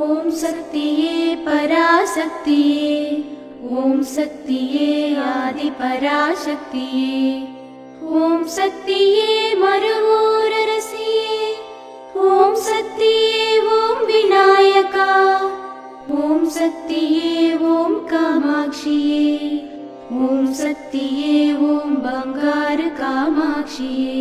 ఓం శక్తియే పరాశక్తియే, ఓం శక్తియే ఆది పరాశక్తియే, ఓం శక్తియే మరువూరరసియే, ఓం శక్తియే ఓం వినాయక, ఓం శక్తియే ఓం కామాక్షియే, ఓం శక్తియే ఓం బంగారు కామాక్షియే.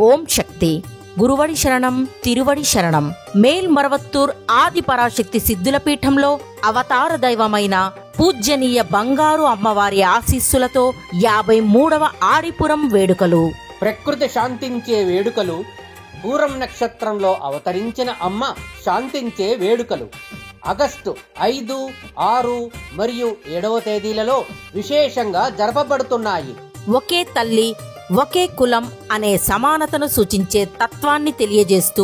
ఓం శక్తి. గురువడి శరణం, తిరువడి శరణం. మేల్మరవత్తూర్ ఆది పరాశక్తి సిద్ధుల పీఠంలో అవతార దైవమైన పూజ్యనీయ బంగారు అమ్మవారి ఆశీస్సులతో 53వ ఆడిపురం వేడుకలు. ప్రకృతి శాంతించే వేడుకలు. పూరం నక్షత్రంలో అవతరించిన అమ్మ శాంతించే వేడుకలు ఆగస్టు 5, 6 మరియు 7వ తేదీలలో విశేషంగా జరపబడుతున్నాయి. ఒకే తల్లి ఒకే కులం అనే సమానతను సూచించే తత్వాన్ని తెలియజేస్తూ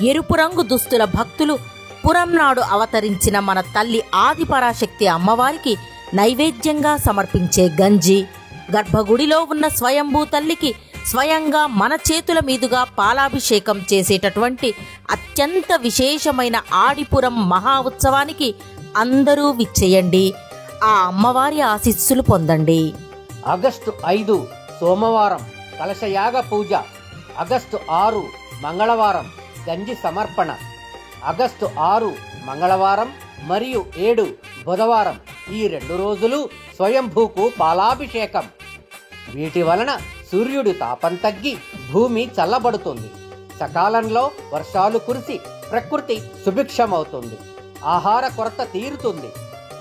ఎరుపు రంగు దుస్తుల భక్తులు పురం నాడు అవతరించిన మన తల్లి ఆది పరాశక్తి అమ్మవారికి నైవేద్యంగా సమర్పించే గంజి, గర్భగుడిలో ఉన్న స్వయంభూ తల్లికి స్వయంగా మన చేతుల మీదుగా పాలాభిషేకం చేసేటటువంటి అత్యంత విశేషమైన ఆడిపురం మహా ఉత్సవానికి అందరూ విచ్చేయండి. ఆ అమ్మవారి ఆశీస్సులు పొందండి. ఆగస్టు 5 సోమవారం కలశయాగ పూజ, ఆగస్టు 6 మంగళవారం గంజి సమర్పణ, ఆగస్టు 6 మంగళవారం మరియు 7 బుధవారం ఈ 2 రోజులు స్వయంభూకు పాలాభిషేకం. వీటి వలన సూర్యుడి తాపం తగ్గి భూమి చల్లబడుతుంది. సకాలంలో వర్షాలు కురిసి ప్రకృతి సుభిక్షమవుతుంది. ఆహార కొరత తీరుతుంది.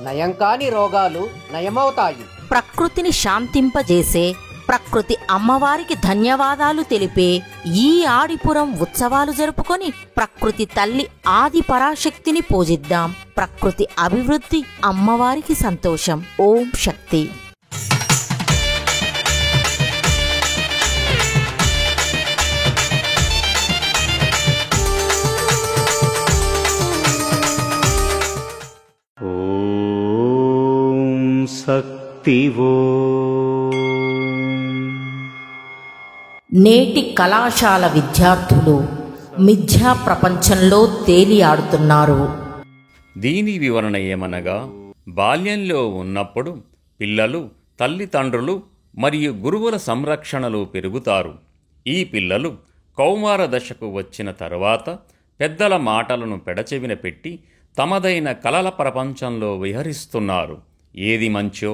నయం కాని రోగాలు నయమవుతాయి. ప్రకృతిని శాంతింపజేసే ప్రకృతి అమ్మవారికి ధన్యవాదాలు తెలిపే ఈ ఆడిపురం ఉత్సవాలు జరుపుకొని ప్రకృతి తల్లి ఆది పరాశక్తిని పూజిద్దాం. ప్రకృతి అభివృద్ధి, అమ్మవారికి సంతోషం. ఓం శక్తి. ఓం శక్తివో. నేటి కళాశాల విద్యార్థులు మిథ్యా ప్రపంచంలో తేలి ఆడుతున్నారు. దీని వివరణ ఏమనగా, బాల్యంలో ఉన్నప్పుడు పిల్లలు తల్లిదండ్రులు మరియు గురువుల సంరక్షణలో పెరుగుతారు. ఈ పిల్లలు కౌమార దశకు వచ్చిన తరువాత పెద్దల మాటలను పెడచెవిన పెట్టి తమదైన కలల ప్రపంచంలో విహరిస్తున్నారు. ఏది మంచో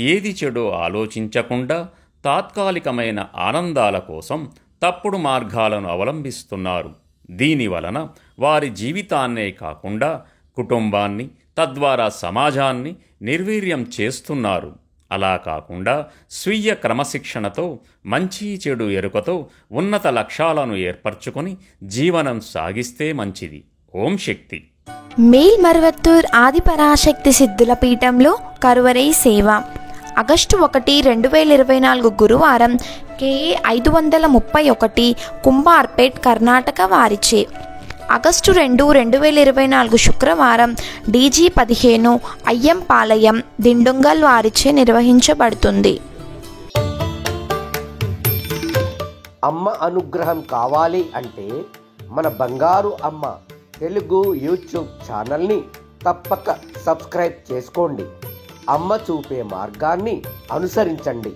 ఏది చెడో ఆలోచించకుండా తాత్కాలికమైన ఆనందాల కోసం తప్పుడు మార్గాలను అవలంబిస్తున్నారు. దీనివలన వారి జీవితాన్నే కాకుండా కుటుంబాన్ని, తద్వారా సమాజాన్ని నిర్వీర్యం చేస్తున్నారు. అలా కాకుండా స్వీయ క్రమశిక్షణతో, మంచి చెడు ఎరుకతో ఉన్నత లక్ష్యాలను ఏర్పరచుకొని జీవనం సాగిస్తే మంచిది. ఓం శక్తి. మేల్మరవత్తూర్ ఆది పరాశక్తి సిద్ధుల పీఠంలో కరువరై సేవ. ఆగస్టు 1, 2024 గురువారం KA 531 కుంభార్పేట్ కర్ణాటక వారిచే. ఆగస్టు 2, 2024 శుక్రవారం DG 15 అయ్యంపాలయం దిండుంగల్ వారిచే నిర్వహించబడుతుంది. అమ్మ అనుగ్రహం కావాలి అంటే మన బంగారు అమ్మ తెలుగు యూట్యూబ్ ఛానల్ని తప్పక సబ్స్క్రైబ్ చేసుకోండి. అమ్మ చూపే మార్గాన్ని అనుసరించండి.